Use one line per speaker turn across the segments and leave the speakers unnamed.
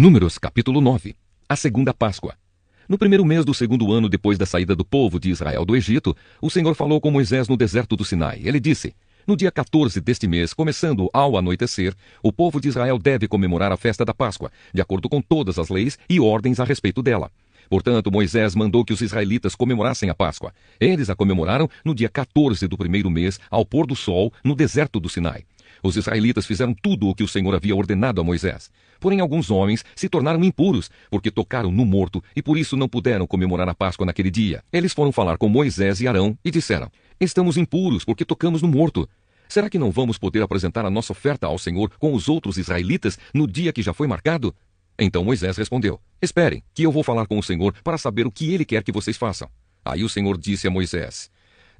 Números capítulo 9. A segunda Páscoa. No primeiro mês do segundo ano depois da saída do povo de Israel do Egito, o Senhor falou com Moisés no deserto do Sinai. Ele disse: no dia 14 deste mês, começando ao anoitecer, o povo de Israel deve comemorar a festa da Páscoa, de acordo com todas as leis e ordens a respeito dela. Portanto, Moisés mandou que os israelitas comemorassem a Páscoa. Eles a comemoraram no dia 14 do primeiro mês, ao pôr do sol, no deserto do Sinai. Os israelitas fizeram tudo o que o Senhor havia ordenado a Moisés. Porém, alguns homens se tornaram impuros, porque tocaram no morto e por isso não puderam comemorar a Páscoa naquele dia. Eles foram falar com Moisés e Arão e disseram: estamos impuros porque tocamos no morto. Será que não vamos poder apresentar a nossa oferta ao Senhor com os outros israelitas no dia que já foi marcado? Então Moisés respondeu: esperem, que eu vou falar com o Senhor para saber o que ele quer que vocês façam. Aí o Senhor disse a Moisés: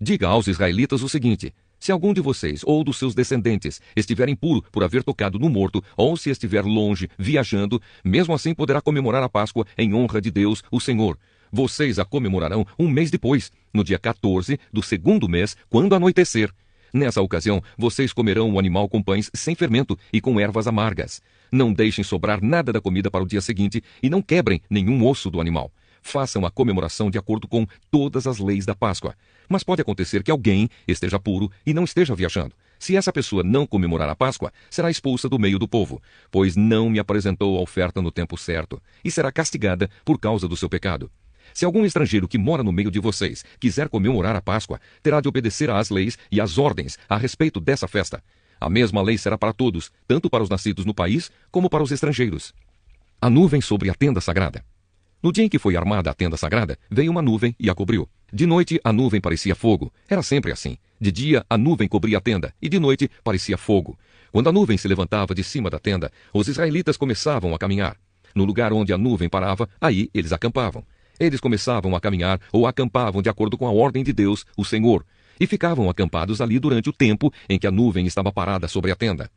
diga aos israelitas o seguinte: se algum de vocês ou dos seus descendentes estiver impuro por haver tocado no morto, ou se estiver longe, viajando, mesmo assim poderá comemorar a Páscoa em honra de Deus, o Senhor. Vocês a comemorarão um mês depois, no dia 14 do segundo mês, quando anoitecer. Nessa ocasião, vocês comerão o animal com pães sem fermento e com ervas amargas. Não deixem sobrar nada da comida para o dia seguinte e não quebrem nenhum osso do animal. Façam a comemoração de acordo com todas as leis da Páscoa. Mas pode acontecer que alguém esteja puro e não esteja viajando. Se essa pessoa não comemorar a Páscoa, será expulsa do meio do povo, pois não me apresentou a oferta no tempo certo, e será castigada por causa do seu pecado. Se algum estrangeiro que mora no meio de vocês quiser comemorar a Páscoa, terá de obedecer às leis e às ordens a respeito dessa festa. A mesma lei será para todos, tanto para os nascidos no país como para os estrangeiros. A nuvem sobre a tenda sagrada. No dia em que foi armada a tenda sagrada, veio uma nuvem e a cobriu. De noite, a nuvem parecia fogo. Era sempre assim. De dia, a nuvem cobria a tenda, e de noite parecia fogo. Quando a nuvem se levantava de cima da tenda, os israelitas começavam a caminhar. No lugar onde a nuvem parava, aí eles acampavam. Eles começavam a caminhar ou acampavam de acordo com a ordem de Deus, o Senhor, e ficavam acampados ali durante o tempo em que a nuvem estava parada sobre a tenda.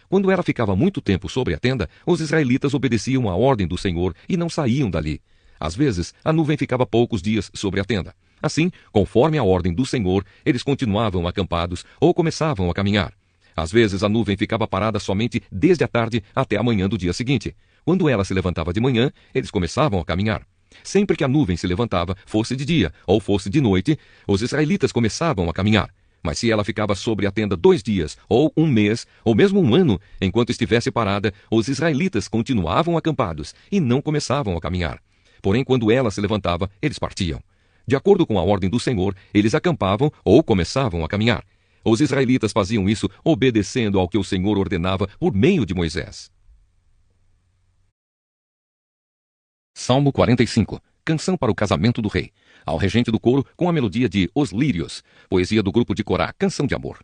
Quando ela ficava muito tempo sobre a tenda, os israelitas obedeciam à ordem do Senhor e não saíam dali. Às vezes, a nuvem ficava poucos dias sobre a tenda. Assim, conforme a ordem do Senhor, eles continuavam acampados ou começavam a caminhar. Às vezes, a nuvem ficava parada somente desde a tarde até a manhã do dia seguinte. Quando ela se levantava de manhã, eles começavam a caminhar. Sempre que a nuvem se levantava, fosse de dia ou fosse de noite, os israelitas começavam a caminhar. Mas se ela ficava sobre a tenda 2 dias, ou um mês, ou mesmo um ano, enquanto estivesse parada, os israelitas continuavam acampados e não começavam a caminhar. Porém, quando ela se levantava, eles partiam. De acordo com a ordem do Senhor, eles acampavam ou começavam a caminhar. Os israelitas faziam isso obedecendo ao que o Senhor ordenava por meio de Moisés. Salmo 45. Canção para o casamento do rei. Ao regente do coro, com a melodia de Os Lírios. Poesia do grupo de Corá, Canção de Amor.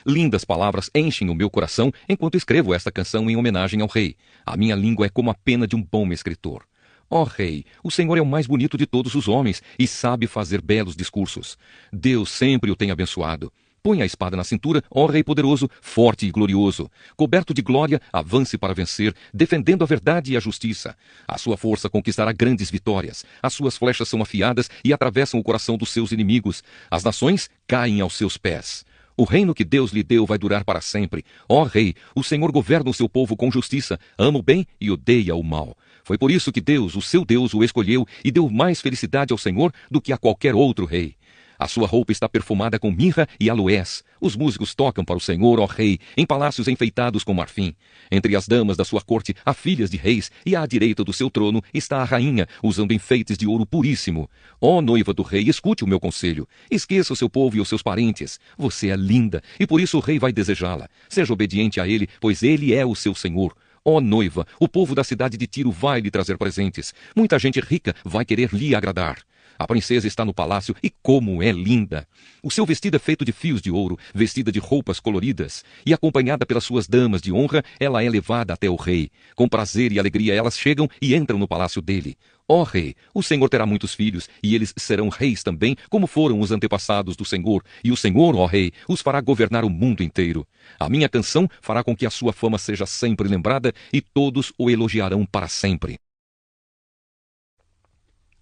Lindas palavras enchem o meu coração enquanto escrevo esta canção em homenagem ao rei. A minha língua é como a pena de um bom escritor. Ó Rei, o Senhor é o mais bonito de todos os homens e sabe fazer belos discursos. Deus sempre o tem abençoado. Põe a espada na cintura, ó Rei poderoso, forte e glorioso. Coberto de glória, avance para vencer, defendendo a verdade e a justiça. A sua força conquistará grandes vitórias. As suas flechas são afiadas e atravessam o coração dos seus inimigos. As nações caem aos seus pés. O reino que Deus lhe deu vai durar para sempre. Ó Rei, o Senhor governa o seu povo com justiça, ama o bem e odeia o mal. Foi por isso que Deus, o seu Deus, o escolheu e deu mais felicidade ao Senhor do que a qualquer outro rei. A sua roupa está perfumada com mirra e aloés. Os músicos tocam para o Senhor, ó Rei, em palácios enfeitados com marfim. Entre as damas da sua corte há filhas de reis, e à direita do seu trono está a rainha, usando enfeites de ouro puríssimo. Ó noiva do rei, escute o meu conselho. Esqueça o seu povo e os seus parentes. Você é linda, e por isso o rei vai desejá-la. Seja obediente a ele, pois ele é o seu senhor. Ó noiva, o povo da cidade de Tiro vai lhe trazer presentes. Muita gente rica vai querer lhe agradar. A princesa está no palácio e como é linda! O seu vestido é feito de fios de ouro, vestida de roupas coloridas, e acompanhada pelas suas damas de honra, ela é levada até o rei. Com prazer e alegria elas chegam e entram no palácio dele. Ó Rei, o Senhor terá muitos filhos, e eles serão reis também, como foram os antepassados do Senhor, e o Senhor, ó Rei, os fará governar o mundo inteiro. A minha canção fará com que a sua fama seja sempre lembrada, e todos o elogiarão para sempre.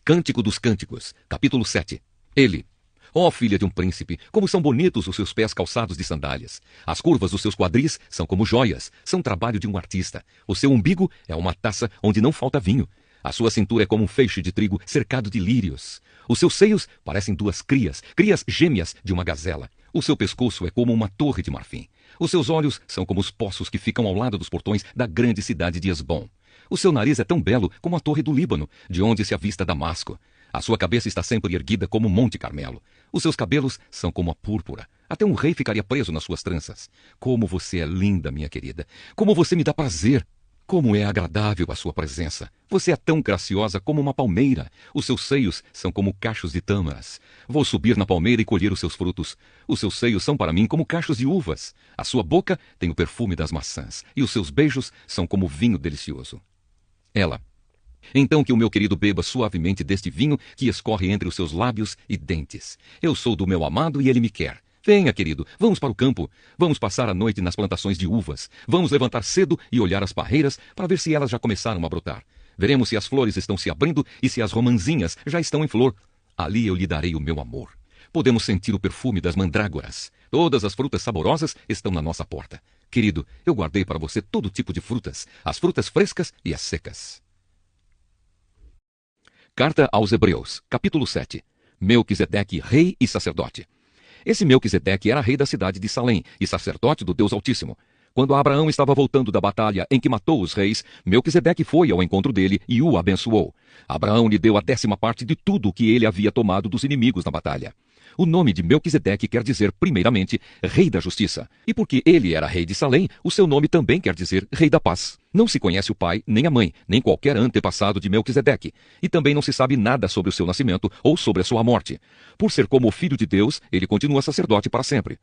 Cântico dos Cânticos, capítulo 7. Ele. Ó filha de um príncipe, como são bonitos os seus pés calçados de sandálias. As curvas dos seus quadris são como joias, são trabalho de um artista. O seu umbigo é uma taça onde não falta vinho. A sua cintura é como um feixe de trigo cercado de lírios. Os seus seios parecem duas crias gêmeas de uma gazela. O seu pescoço é como uma torre de marfim. Os seus olhos são como os poços que ficam ao lado dos portões da grande cidade de Hesbom. O seu nariz é tão belo como a torre do Líbano, de onde se avista Damasco. A sua cabeça está sempre erguida como o Monte Carmelo. Os seus cabelos são como a púrpura. Até um rei ficaria preso nas suas tranças. Como você é linda, minha querida. Como você me dá prazer. Como é agradável a sua presença. Você é tão graciosa como uma palmeira. Os seus seios são como cachos de tâmaras. Vou subir na palmeira e colher os seus frutos. Os seus seios são para mim como cachos de uvas. A sua boca tem o perfume das maçãs. E os seus beijos são como vinho delicioso. Ela: então que o meu querido beba suavemente deste vinho que escorre entre os seus lábios e dentes. Eu sou do meu amado e ele me quer. Venha, querido, vamos para o campo. Vamos passar a noite nas plantações de uvas. Vamos levantar cedo e olhar as parreiras para ver se elas já começaram a brotar. Veremos se as flores estão se abrindo e se as romãzinhas já estão em flor. Ali eu lhe darei o meu amor. Podemos sentir o perfume das mandrágoras. Todas as frutas saborosas estão na nossa porta. Querido, eu guardei para você todo tipo de frutas, as frutas frescas e as secas. Carta aos Hebreus, capítulo 7. Melquisedeque, rei e sacerdote. Esse Melquisedeque era rei da cidade de Salém e sacerdote do Deus Altíssimo. Quando Abraão estava voltando da batalha em que matou os reis, Melquisedeque foi ao encontro dele e o abençoou. Abraão lhe deu a 10ª parte de tudo o que ele havia tomado dos inimigos na batalha. O nome de Melquisedeque quer dizer, primeiramente, rei da justiça. E porque ele era rei de Salém, o seu nome também quer dizer rei da paz. Não se conhece o pai, nem a mãe, nem qualquer antepassado de Melquisedeque. E também não se sabe nada sobre o seu nascimento ou sobre a sua morte. Por ser como o filho de Deus, ele continua sacerdote para sempre.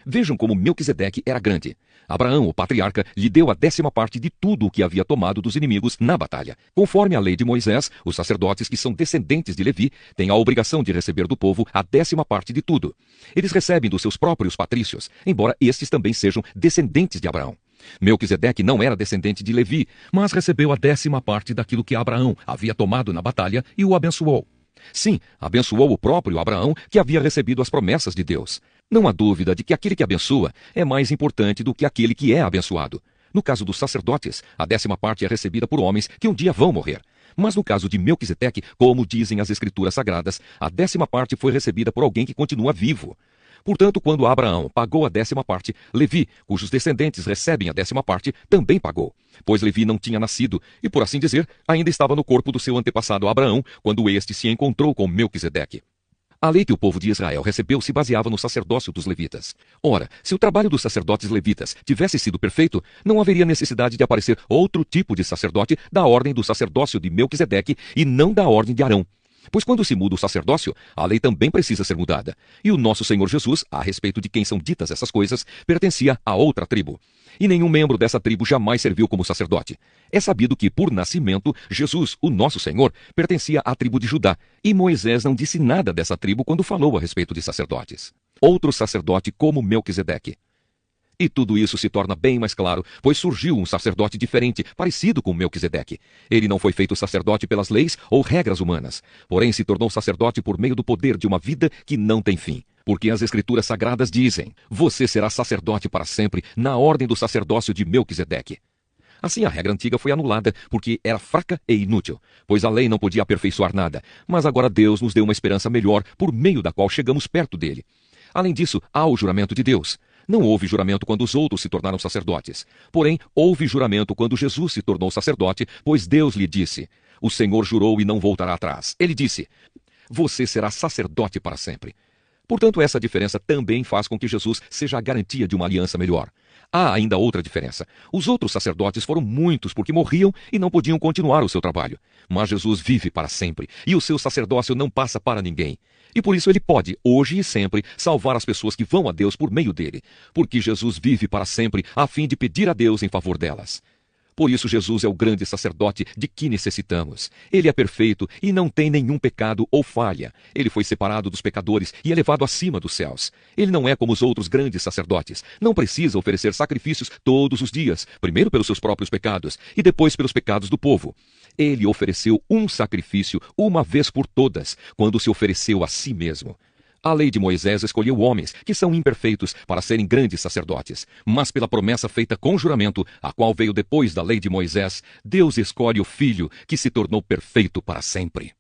Vejam como Melquisedeque era grande. Abraão, o patriarca, lhe deu a 10ª parte de tudo o que havia tomado dos inimigos na batalha. Conforme a lei de Moisés, os sacerdotes que são descendentes de Levi têm a obrigação de receber do povo a 10ª parte de tudo. Eles recebem dos seus próprios patrícios, embora estes também sejam descendentes de Abraão. Melquisedeque não era descendente de Levi, mas recebeu a 10ª parte daquilo que Abraão havia tomado na batalha e o abençoou. Sim, abençoou o próprio Abraão, que havia recebido as promessas de Deus. Não há dúvida de que aquele que abençoa é mais importante do que aquele que é abençoado. No caso dos sacerdotes, a 10ª parte é recebida por homens que um dia vão morrer. Mas no caso de Melquisedeque, como dizem as Escrituras Sagradas, a 10ª parte foi recebida por alguém que continua vivo. Portanto, quando Abraão pagou a 10ª parte, Levi, cujos descendentes recebem a 10ª parte, também pagou. Pois Levi não tinha nascido e, por assim dizer, ainda estava no corpo do seu antepassado Abraão, quando este se encontrou com Melquisedeque. A lei que o povo de Israel recebeu se baseava no sacerdócio dos levitas. Ora, se o trabalho dos sacerdotes levitas tivesse sido perfeito, não haveria necessidade de aparecer outro tipo de sacerdote da ordem do sacerdócio de Melquisedeque e não da ordem de Arão. Pois quando se muda o sacerdócio, a lei também precisa ser mudada. E o nosso Senhor Jesus, a respeito de quem são ditas essas coisas, pertencia a outra tribo. E nenhum membro dessa tribo jamais serviu como sacerdote. É sabido que, por nascimento, Jesus, o nosso Senhor, pertencia à tribo de Judá. E Moisés não disse nada dessa tribo quando falou a respeito de sacerdotes. Outro sacerdote como Melquisedeque. E tudo isso se torna bem mais claro, pois surgiu um sacerdote diferente, parecido com Melquisedeque. Ele não foi feito sacerdote pelas leis ou regras humanas, porém se tornou sacerdote por meio do poder de uma vida que não tem fim. Porque as Escrituras Sagradas dizem: você será sacerdote para sempre, na ordem do sacerdócio de Melquisedeque. Assim a regra antiga foi anulada, porque era fraca e inútil, pois a lei não podia aperfeiçoar nada. Mas agora Deus nos deu uma esperança melhor, por meio da qual chegamos perto dele. Além disso, há o juramento de Deus. Não houve juramento quando os outros se tornaram sacerdotes. Porém, houve juramento quando Jesus se tornou sacerdote, pois Deus lhe disse: o Senhor jurou e não voltará atrás. Ele disse: você será sacerdote para sempre. Portanto, essa diferença também faz com que Jesus seja a garantia de uma aliança melhor. Há ainda outra diferença. Os outros sacerdotes foram muitos porque morriam e não podiam continuar o seu trabalho. Mas Jesus vive para sempre e o seu sacerdócio não passa para ninguém. E por isso ele pode, hoje e sempre, salvar as pessoas que vão a Deus por meio dele. Porque Jesus vive para sempre a fim de pedir a Deus em favor delas. Por isso Jesus é o grande sacerdote de que necessitamos. Ele é perfeito e não tem nenhum pecado ou falha. Ele foi separado dos pecadores e elevado acima dos céus. Ele não é como os outros grandes sacerdotes. Não precisa oferecer sacrifícios todos os dias, primeiro pelos seus próprios pecados e depois pelos pecados do povo. Ele ofereceu um sacrifício uma vez por todas, quando se ofereceu a si mesmo. A lei de Moisés escolheu homens, que são imperfeitos, para serem grandes sacerdotes. Mas pela promessa feita com juramento, a qual veio depois da lei de Moisés, Deus escolhe o Filho, que se tornou perfeito para sempre.